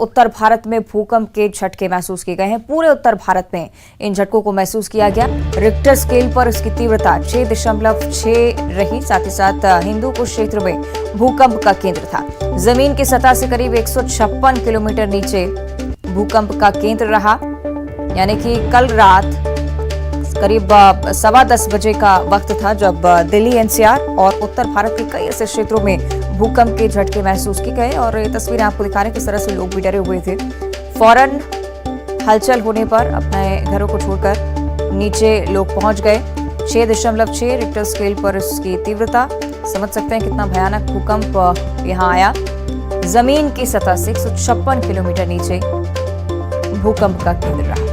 उत्तर भारत में भूकंप के झटके महसूस किए गए हैं। पूरे उत्तर भारत में इन झटकों को महसूस किया गया। रिक्टर स्केल पर इसकी तीव्रता 6.6 रही। साथ ही साथ हिंदूकुश क्षेत्र में भूकंप का केंद्र था। जमीन की सतह से करीब 156 किलोमीटर नीचे भूकंप का केंद्र रहा। यानी कि कल रात करीब 10:15 बजे का वक्त था जब दिल्ली, एनसीआर और उत्तर भारत के कई ऐसे क्षेत्रों में भूकंप के झटके महसूस किए गए। और ये तस्वीरें आपको दिखा रहे हैं किस तरह से लोग भी डरे हुए थे। फौरन हलचल होने पर अपने घरों को छोड़कर नीचे लोग पहुंच गए। 6.6 रिक्टर स्केल पर इसकी तीव्रता। समझ सकते हैं कितना भयानक भूकंप यहां आया। जमीन की सतह से 156 किलोमीटर नीचे भूकंप का केंद्र रहा।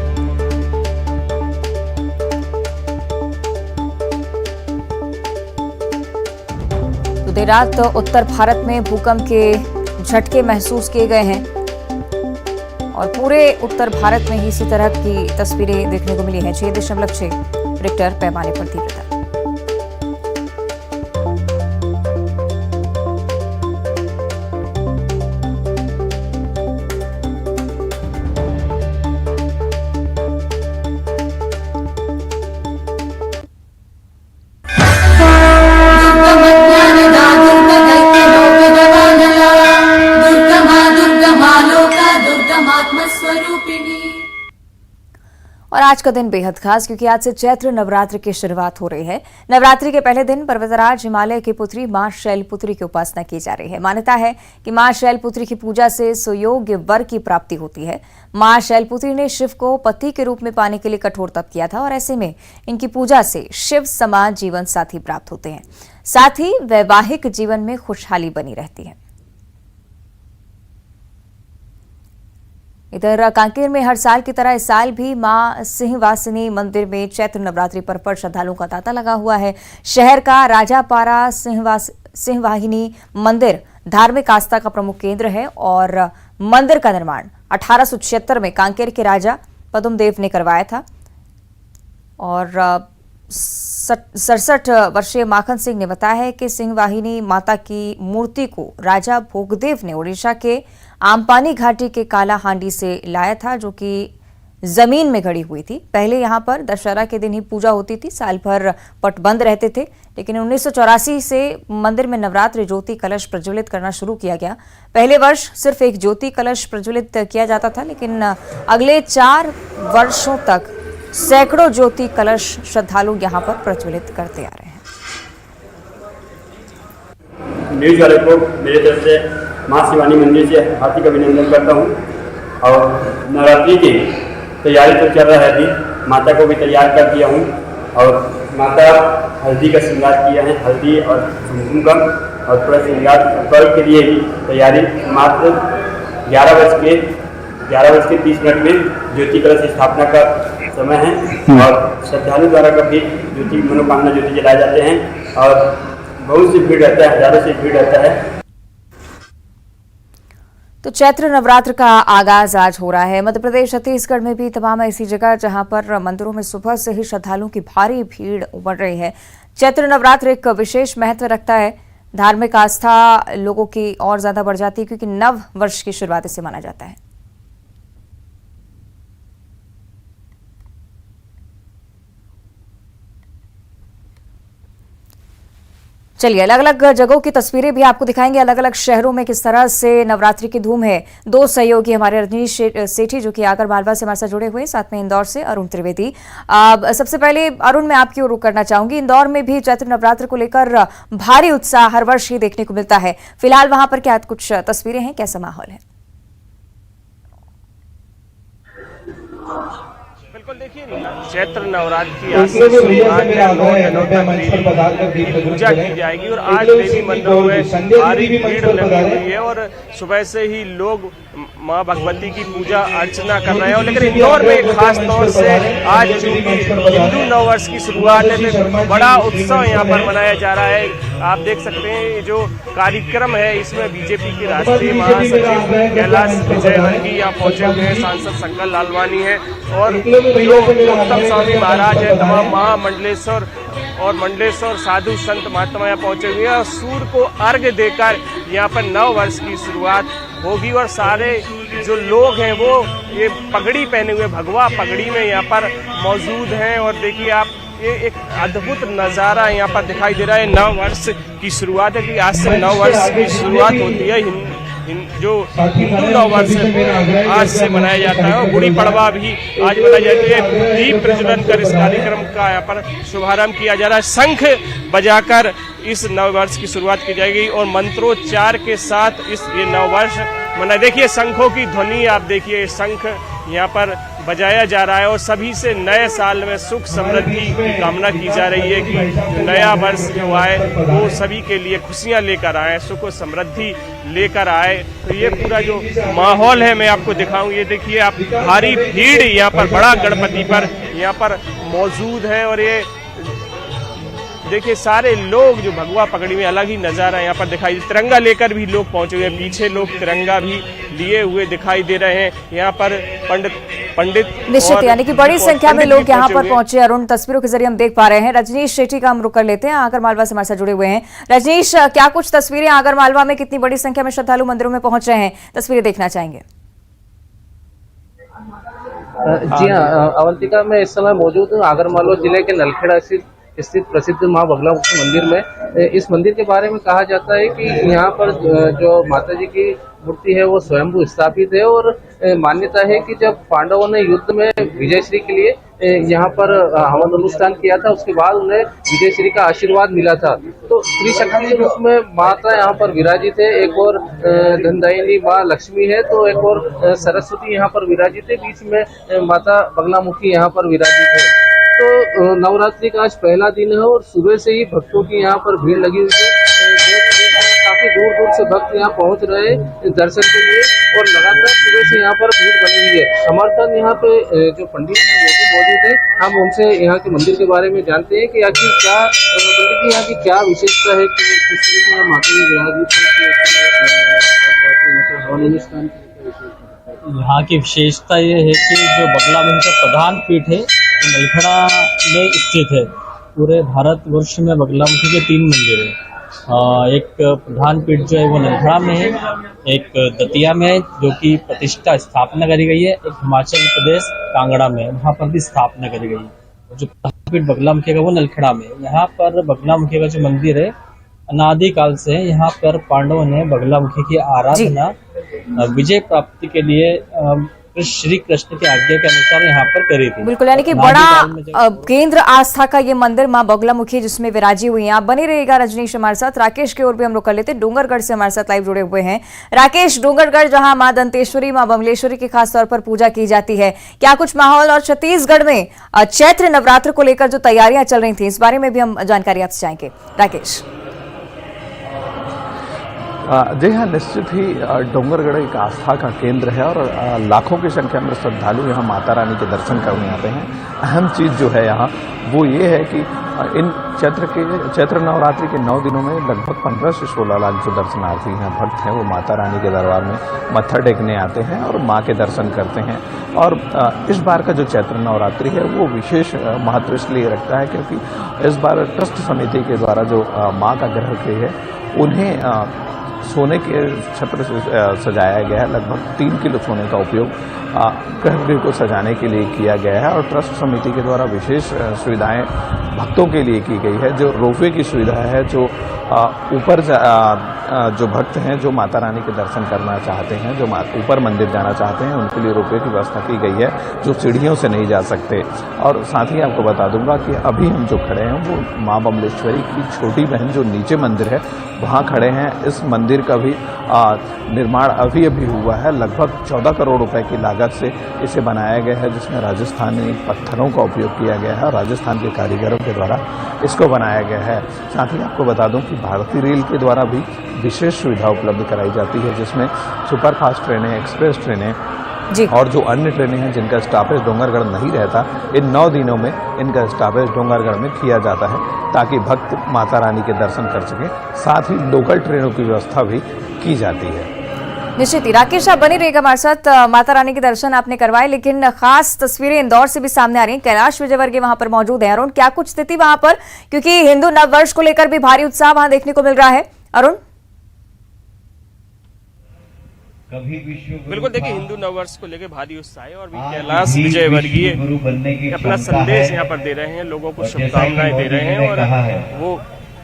तो देर रात उत्तर भारत में भूकंप के झटके महसूस किए गए हैं और पूरे उत्तर भारत में ही इसी तरह की तस्वीरें देखने को मिली हैं। 6.6 रिक्टर पैमाने पर तीव्रता। और आज का दिन बेहद खास क्योंकि आज से चैत्र नवरात्र की शुरुआत हो रही है। नवरात्रि के पहले दिन पर्वतराज हिमालय की पुत्री मां शैलपुत्री की उपासना की जा रही है। मान्यता है कि मां शैलपुत्री की पूजा से सुयोग्य वर की प्राप्ति होती है। मां शैलपुत्री ने शिव को पति के रूप में पाने के लिए कठोर तप किया था और ऐसे में इनकी पूजा से शिव समान जीवन साथी प्राप्त होते हैं। साथ ही वैवाहिक जीवन में खुशहाली बनी रहती है। इधर कांकेर में हर साल की तरह इस साल भी मां सिंहवासिनी मंदिर में चैत्र नवरात्रि पर्व पर श्रद्धालुओं का तांता लगा हुआ है। शहर का राजापारा सिंहवाहिनी मंदिर धार्मिक आस्था का प्रमुख केंद्र है और मंदिर का निर्माण 1876 में कांकेर के राजा पद्मदेव ने करवाया था। और 67 वर्षीय माखन सिंह ने बताया है कि सिंहवाहिनी माता की मूर्ति को राजा भोगदेव ने उड़ीसा के आमपानी घाटी के काला हांडी से लाया था, जो कि जमीन में गड़ी हुई थी। पहले यहां पर दशहरा के दिन ही पूजा होती थी। साल भर पट बंद रहते थे, लेकिन 1984 से मंदिर में नवरात्रि ज्योति कलश प्रज्वलित करना शुरू किया गया। पहले वर्ष सिर्फ एक ज्योति कलश प्रज्वलित किया जाता था, लेकिन अगले 4 वर्षों तक सैकड़ों ज्योति कलश श्रद्धालु यहां पर प्रज्वलित करते आ रहे हैं। न्यूज वाले को मेरी तरफ से मां शिवानी मंदिर से हार्दिक अभिनंदन करता हूं। और नवरात्रि की तैयारी तो चल रहा है अभी। माता को भी तैयार कर दिया हूं और माता हल्दी का श्रृंगार किया है। हल्दी और कुमकुम का और थोड़ा श्रृंगार पर्व के लिए ही तैयारी। मात्र 11 बज के 30 मिनट में ज्योति कलश स्थापना का समय है और श्रद्धालु द्वारा कभी ज्योति मनोकामना ज्योति जलाए जाते हैं और बहुत सी भीड़ रहता है, हजारों से भीड़ रहता है। तो चैत्र नवरात्र का आगाज आज हो रहा है। मध्य प्रदेश, छत्तीसगढ़ में भी तमाम ऐसी जगह जहां पर मंदिरों में सुबह से ही श्रद्धालुओं की भारी भीड़ उमड़ रही है। चैत्र नवरात्र एक विशेष महत्व रखता है। धार्मिक आस्था लोगों की और ज्यादा बढ़ जाती है क्योंकि नव वर्ष की शुरुआत इसे माना जाता है। चलिए अलग अलग जगहों की तस्वीरें भी आपको दिखाएंगे। अलग अलग शहरों में किस तरह से नवरात्रि की धूम है। 2 सहयोगी हमारे रजनीश सेठी जो कि आगर मालवा से हमारे साथ जुड़े हुए, साथ में इंदौर से अरुण त्रिवेदी। सबसे पहले अरुण, मैं आपकी ओर रुख करना चाहूंगी। इंदौर में भी चैत्र नवरात्र को लेकर भारी उत्साह हर वर्ष ही देखने को मिलता है। फिलहाल वहां पर क्या कुछ तस्वीरें हैं, कैसा माहौल है? बिल्कुल, देखिए चैत्र नवरात्र की आज से शुरुआत है। 9 दिनों तक पूजा की जाएगी और आज देवी मंदिरों में भारी भीड़ लगी हुई है और सुबह से ही लोग मां भगवती की पूजा अर्चना कर रहे हैं। लेकिन इंदौर में खास तौर से आज चूंकि हिंदू नववर्ष की शुरुआत है तो बड़ा उत्सव यहाँ पर मनाया जा रहा है। आप देख सकते हैं ये जो कार्यक्रम है इसमें बीजेपी के राष्ट्रीय महासचिव कैलाश विजयवर्गीय यहाँ पहुंचे हुए हैं, सांसद शंकर लालवानी है और जो उत्तम स्वामी महाराज है, तमाम महामंडलेश्वर और मंडलेश्वर साधु संत महात्मा यहाँ पहुंचे हुए हैं और सूर्य को अर्घ्य देकर यहाँ पर नव वर्ष की शुरुआत होगी। और सारे जो लोग हैं वो ये पगड़ी पहने हुए भगवा पगड़ी में यहाँ पर मौजूद हैं। और देखिए आप, ये एक अद्भुत नज़ारा यहाँ पर दिखाई दे रहा है। नव वर्ष की शुरुआत है कि आज से नव वर्ष की शुरुआत होती है। जो हिंदू नव वर्ष आज से मनाया जाता है और गुड़ी पड़वा भी आज मनाई जाती है। दीप प्रज्वलन कर इस कार्यक्रम का यहाँ पर शुभारंभ किया जा रहा है। शंख बजाकर इस नव वर्ष की शुरुआत की जाएगी और मंत्रोच्चार के साथ ये नव वर्ष मनाया। देखिए शंखों की ध्वनि, आप देखिए शंख यहाँ पर बजाया जा रहा है और सभी से नए साल में सुख समृद्धि की कामना की जा रही है कि नया वर्ष जो आए वो सभी के लिए खुशियां लेकर आए, सुख और समृद्धि लेकर आए। तो ये पूरा जो माहौल है मैं आपको दिखाऊं, ये देखिए आप, भारी भीड़ यहाँ पर बड़ा गणपति पर यहाँ पर मौजूद है। और ये देखिए सारे लोग जो भगवा पगड़ी में, अलग ही नज़ारा यहाँ पर दिखाई। तिरंगा लेकर भी लोग पहुंचे हुए हैं, पीछे लोग तिरंगा भी लिए हुए दिखाई दे रहे हैं। यहाँ पर पंडित निश्चित, यानी कि बड़ी संख्या में लोग यहाँ पर पहुंचे। अरुण, तस्वीरों के जरिए हम देख पा रहे हैं। रजनीश शेट्टी का हम रुक कर लेते हैं, आगर मालवा से हमारे साथ जुड़े हुए हैं। रजनीश, क्या कुछ तस्वीरें आगर मालवा में कितनी बड़ी संख्या में श्रद्धालु मंदिरों में पहुंच रहे हैं, तस्वीरें देखना चाहेंगे? जी हाँ, अवंतिका में इस समय मौजूद हूँ आगर मालवा जिले के नलखेड़ा स्थित प्रसिद्ध मां बगलामुखी मंदिर में। इस मंदिर के बारे में कहा जाता है कि यहाँ पर जो माता जी की मूर्ति है वो स्वयंभू स्थापित है और मान्यता है कि जब पांडवों ने युद्ध में विजयश्री के लिए यहाँ पर हवन अनुष्ठान किया था, उसके बाद उन्हें विजयश्री का आशीर्वाद मिला था। तो स्त्री शक्ति के रूप में माता यहाँ पर विराजित है। एक और धनदायिनी माँ लक्ष्मी है, तो एक और सरस्वती यहाँ पर विराजित है, बीच में माता बगलामुखी यहाँ पर विराजित है। तो नवरात्रि का आज पहला दिन है और सुबह से ही भक्तों की यहाँ पर भीड़ लगी हुई है। काफी दूर दूर से भक्त यहाँ पहुँच रहे हैं दर्शन के लिए और लगातार सुबह से यहाँ पर भीड़ बनी हुई है। समर्थन यहाँ पे जो पंडित हैं वो भी मौजूद है। हम उनसे यहाँ के मंदिर के बारे में जानते हैं कि आखिर क्या मंदिर की यहाँ की क्या विशेषता है कि किस तरीके से माता जी विराजित हवन अनुष्ठान। यहाँ की विशेषता ये है कि जो बगलामुखी का प्रधान पीठ है नलखेड़ा में स्थित है। पूरे भारतवर्ष में बगलामुखी के 3 मंदिर हैं। एक प्रधान पीठ जो है वो नलखेड़ा में है, एक दतिया में है जो कि प्रतिष्ठा स्थापना करी गई है, एक हिमाचल प्रदेश कांगड़ा में वहाँ पर भी स्थापना करी गई है। जो प्रधान पीठ बगलामुखी का वो नलखेड़ा में है। यहाँ पर बगलामुखी का जो मंदिर है अनादिकाल से है। यहाँ पर पांडवों ने बगलामुखी की आराधना विजय प्राप्ति के लिए श्री कृष्ण की आज्ञा के अनुसार यहाँ पर करी थी। बिल्कुल, यानी कि बड़ा केंद्र आस्था का ये मंदिर मां बगलामुखी जिसमें विराजी हुई हैं। आप बने रहिएगा रजनीश हमारे साथ। राकेश की ओर भी हम रुक कर लेते हैं, डोंगरगढ़ से हमारे साथ लाइव जुड़े हुए हैं। राकेश, डोंगरगढ़ जहां मां दंतेश्वरी, मां बमलेश्वरी की खास तौर पर पूजा की जाती है, क्या कुछ माहौल? और छत्तीसगढ़ में चैत्र नवरात्र को लेकर जो तैयारियां चल रही थी, इस बारे में भी हम जानकारी आपसे चाहेंगे। राकेश। जी हाँ, निश्चित ही डोंगरगढ़ एक आस्था का केंद्र है और लाखों की संख्या में श्रद्धालु यहाँ माता रानी के दर्शन करने आते हैं। अहम चीज़ जो है यहाँ वो ये है कि इन चैत्र नवरात्रि के 9 दिनों में लगभग 15 से 16 लाख जो दर्शनार्थी हैं, भक्त हैं, वो माता रानी के दरबार में मत्था टेकने आते हैं और माँ के दर्शन करते हैं। और इस बार का जो चैत्र नवरात्रि है वो विशेष महत्व इसलिए रखता है क्योंकि इस बार ट्रस्ट समिति के द्वारा जो माँ का ग्रह है उन्हें सोने के छत्र से सजाया गया है। लगभग 3 किलो सोने का उपयोग गर्भगृह को सजाने के लिए किया गया है और ट्रस्ट समिति के द्वारा विशेष सुविधाएं भक्तों के लिए की गई है। जो रोपवे की सुविधा है, जो ऊपर जो भक्त हैं जो माता रानी के दर्शन करना चाहते हैं, जो ऊपर मंदिर जाना चाहते हैं, उनके लिए रोपवे की व्यवस्था की गई है जो सीढ़ियों से नहीं जा सकते। और साथ ही आपको बता दूंगा कि अभी हम जो खड़े हैं वो माँ बमलेश्वरी की छोटी बहन जो नीचे मंदिर है वहाँ खड़े हैं। इस मंदिर का भी निर्माण अभी हुआ है। लगभग 14 करोड़ रुपए की लागत से इसे बनाया गया है, जिसमें राजस्थानी पत्थरों का उपयोग किया गया है। राजस्थान के कारीगरों के द्वारा इसको बनाया गया है। साथ ही आपको बता दूं कि भारतीय रेल के द्वारा भी विशेष सुविधा उपलब्ध कराई जाती है, जिसमें सुपरफास्ट ट्रेनें, एक्सप्रेस ट्रेनें और जो अन्य ट्रेनें हैं जिनका स्टॉपेज डोंगरगढ़ नहीं रहता, इन 9 दिनों में इनका स्टॉपेज डोंगरगढ़ में किया जाता है ताकि भक्त माता रानी के दर्शन कर सकें। साथ ही लोकल ट्रेनों की व्यवस्था भी की जाती है। निश्चित ही राकेश आप बनी रहेगा हमारे साथ। माता रानी के दर्शन आपने करवाए, लेकिन खास तस्वीरें इंदौर से भी सामने आ रही हैं। कैलाश विजयवर्गीय वहां पर मौजूद है। अरुण, क्या कुछ स्थिति वहां पर, क्योंकि हिंदू नववर्ष को लेकर भी भारी उत्साह वहां देखने को मिल रहा है। अरुण, बिल्कुल, देखिए हिंदू नववर्ष को लेकर भारी उत्साह है और भी कैलाश विजयवर्गीय अपना संदेश यहाँ पर दे रहे हैं, लोगों को शुभकामनाएं दे रहे हैं। और वो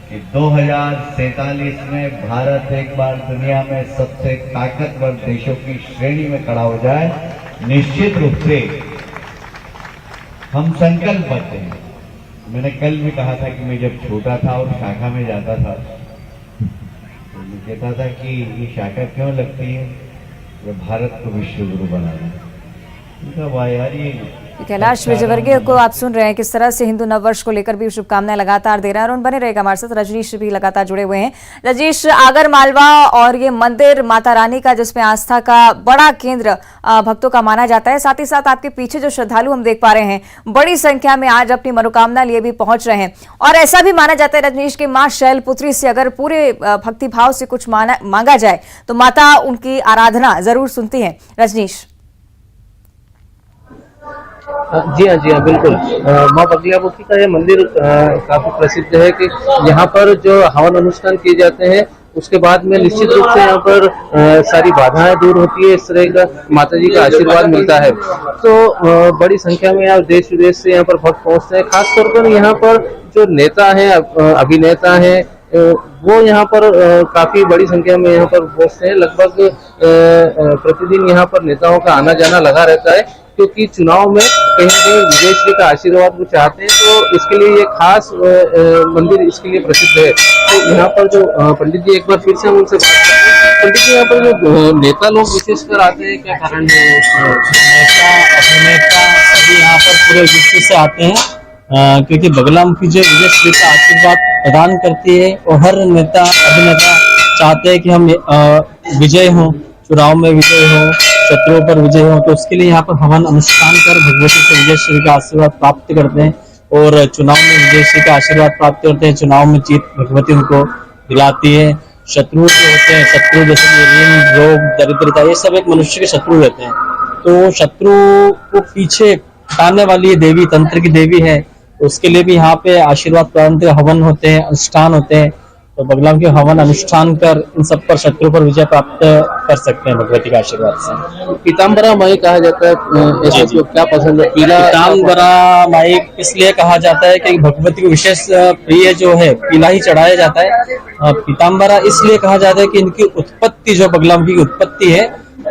कि 2047 में भारत एक बार दुनिया में सबसे ताकतवर देशों की श्रेणी में खड़ा हो जाए, निश्चित रूप से हम संकल्प करते हैं। मैंने कल भी कहा था कि मैं जब छोटा था और शाखा में जाता था तो मैं कहता था कि ये शाखा क्यों लगती है, तो भारत को विश्व गुरु बनाना। वाह यार, ये कैलाश विजयवर्गीय को आप सुन रहे हैं किस तरह से हिंदू नववर्ष को लेकर भी शुभकामनाएं लगातार दे रहा है। और बने रहेगा हमारे साथ। रजनीश भी लगातार जुड़े हुए हैं। रजनीश, आगर मालवा और ये मंदिर माता रानी का, जिसमें आस्था का बड़ा केंद्र भक्तों का माना जाता है, साथ ही साथ आपके पीछे जो श्रद्धालु हम देख पा रहे हैं बड़ी संख्या में आज अपनी मनोकामना लिए भी पहुंच रहे हैं। और ऐसा भी माना जाता है रजनीश की माँ शैलपुत्री से अगर पूरे भक्तिभाव से कुछ मांगा जाए तो माता उनकी आराधना जरूर सुनती है। रजनीश, जी हाँ बिल्कुल। माँ बगलामुखी का ये मंदिर काफी प्रसिद्ध है कि यहाँ पर जो हवन अनुष्ठान किए जाते हैं उसके बाद में निश्चित रूप से यहाँ पर सारी बाधाएं दूर होती है। इस तरह का माता जी का आशीर्वाद मिलता है। तो बड़ी संख्या में यहाँ देश विदेश से यहाँ पर भक्त पहुँचते हैं। खासतौर पर यहाँ पर जो नेता हैं, अभिनेता हैं, वो यहाँ पर काफी बड़ी संख्या में यहाँ पर पहुँचते हैं। लगभग प्रतिदिन यहाँ पर नेताओं का आना जाना लगा रहता है, क्योंकि चुनाव में कहीं ना कहीं विजय श्री का आशीर्वाद वो चाहते हैं। तो इसके लिए ये खास मंदिर इसके लिए प्रसिद्ध है। तो यहाँ पर जो पंडित जी, एक बार फिर से हम उनसे बात करते हैं। पंडित जी, यहाँ पर जो नेता लोग विशेषकर आते हैं, क्या कारण है? नेता अभिनेता सभी यहाँ पर पूरे विश्व से आते हैं, क्योंकि बगलामुखी जो विजय श्री का आशीर्वाद प्रदान करती है और हर नेता अभिनेता चाहते हैं कि हम विजय हों, चुनाव में विजय हो, शत्रुओं पर विजय हो। तो उसके लिए यहाँ पर हवन अनुष्ठान कर भगवती से विजय श्री का आशीर्वाद प्राप्त करते हैं और चुनाव में विजय श्री का आशीर्वाद प्राप्त करते हैं। चुनाव में जीत भगवती उनको दिलाती है। शत्रु जो होते हैं, शत्रु जैसे ऋण, रोग, दरिद्रता, ये सब एक मनुष्य के शत्रु रहते हैं। तो शत्रु को पीछे हटाने वाली ये देवी, तंत्र की देवी है। तो उसके लिए भी यहाँ पे आशीर्वाद प्रदान हवन होते हैं, अनुष्ठान होते हैं। तो बगलामुखी के हवन अनुष्ठान कर इन सब पर शत्रु पर विजय प्राप्त कर सकते हैं भगवती के आशीर्वाद से। पीताम्बरा माई कहा जाता है, ऐसा तो क्या पसंद है? पीताम्बरा माई इसलिए कहा जाता है कि भगवती को विशेष प्रिय जो है पीला ही चढ़ाया जाता है। पीताम्बरा इसलिए कहा जाता है कि इनकी उत्पत्ति, जो बगलामुखी की उत्पत्ति है,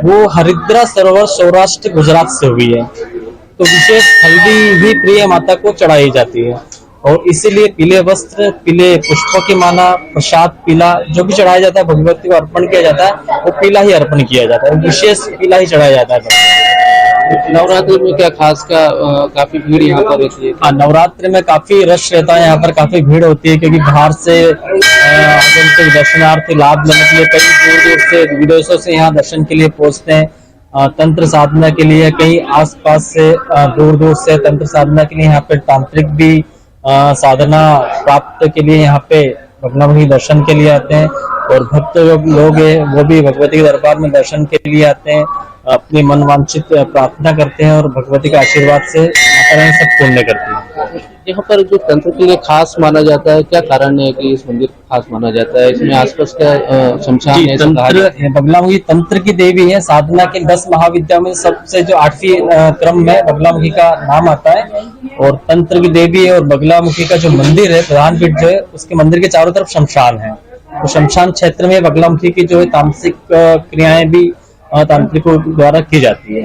वो हरिद्रा सरोवर सौराष्ट्र गुजरात से हुई है। तो विशेष हल्दी ही प्रिय माता को चढ़ाई जाती है और इसीलिए पीले वस्त्र, पीले पुष्पों की माला, प्रसाद पीला जो भी चढ़ाया जाता है, भगवती को अर्पण किया जाता है, वो पीला ही अर्पण किया जाता है, विशेष पीला ही चढ़ाया जाता है। नवरात्रि में क्या खास का काफी भीड़ यहाँ पर रहती है? नवरात्रि में काफी रश रहता है, यहाँ पर काफी भीड़ होती है, क्योंकि बाहर से आगंतुक दर्शनार्थी लाभ लेने के लिए कई दूर दूर से, विदेशों से यहाँ दर्शन के लिए पहुंचते हैं। तंत्र साधना के लिए कई आसपास से, दूर दूर से तंत्र साधना के लिए यहाँ पे तांत्रिक भी साधना प्राप्त के लिए यहाँ पे बगलामुखी दर्शन के लिए आते हैं। और भक्त जो लोग हैं वो भी भगवती के दरबार में दर्शन के लिए आते हैं, अपनी मन वांछित प्रार्थना करते हैं और भगवती के आशीर्वाद से माता रानी सब पुण्य करती है। यहाँ पर जो तंत्र के लिए खास माना जाता है, क्या कारण है कि इस मंदिर खास माना जाता है? इसमें आसपास का शमशान है? तंत्र बगलामुखी तंत्र की देवी है। साधना के 10 महाविद्या में सबसे जो 8वीं क्रम में बगलामुखी का नाम आता है और तंत्र की देवी है। और बगलामुखी का जो मंदिर है, प्रधान पीठ जो है, उसके मंदिर के चारों तरफ शमशान है। तो शमशान क्षेत्र में बगलामुखी की जो है तांत्रिक क्रियाएं भी तांत्रिकों द्वारा की जाती है।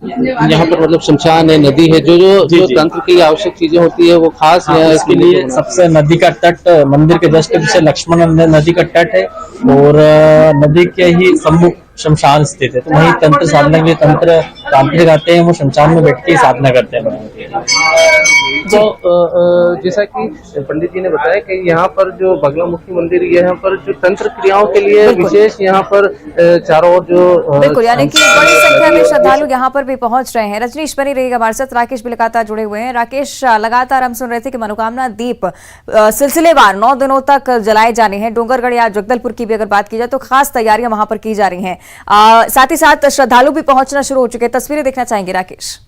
यहाँ पर मतलब शमशान है, नदी है, जो तंत्र की आवश्यक चीजें होती है वो खास है। इसके लिए सबसे नदी का तट, मंदिर के जस्ट पीछे लक्ष्मण नदी का तट है और नदी के ही सम्मुख शमशान स्थित है। तो वही तंत्र साधना के लिए तंत्र तांत्रिक आते हैं वो शमशान में बैठ के साधना करते हैं। तो जैसा कि पंडित जी ने बताया कि यहाँ पर जो बगलामुखी मंदिर, यहाँ पर जो तंत्र क्रियाओं के लिए विशेष यहाँ पर चारों ओर जो बिल्कुल, यानी कि बड़ी संख्या में श्रद्धालु यहाँ पर भी पहुंच रहे हैं। रजनीश बनी रहेगा हमारे साथ, राकेश भी लगातार जुड़े हुए हैं। राकेश, लगातार हम सुन रहे थे कि मनोकामना दीप सिलसिलेवार 9 दिनों तक जलाए जाने हैं। डोंगरगढ़ या जगदलपुर की भी अगर बात की जाए तो खास तैयारियां वहां पर की जा रही हैं। साथ ही साथ श्रद्धालु भी पहुंचना शुरू हो चुके हैं। तस्वीरें देखना चाहेंगे राकेश।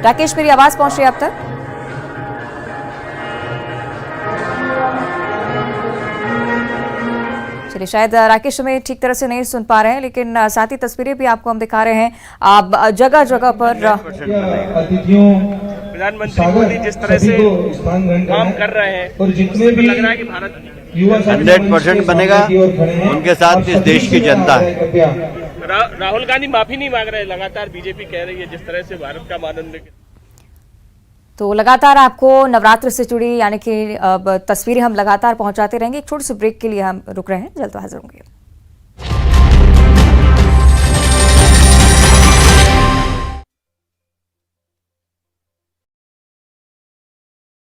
राकेश, मेरी आवाज पहुंच रही है आप तक? चलिए, शायद राकेश हमें ठीक तरह से नहीं सुन पा रहे हैं, लेकिन साथ ही तस्वीरें भी आपको हम दिखा रहे हैं। आप जगह जगह पर प्रधानमंत्री मोदी जिस तरह से काम कर रहे हैं, और जितने भी लग रहा है कि भारत 100% बनेगा, उनके साथ इस देश की जनता है। राहुल गांधी माफी नहीं मांग रहे, लगातार बीजेपी कह रही है जिस तरह से भारत का मान। तो लगातार आपको नवरात्र से जुड़ी यानी कि तस्वीरें हम लगातार पहुंचाते रहेंगे। एक छोटे से ब्रेक के लिए हम रुक रहे हैं, जल्द हाजिर होंगे।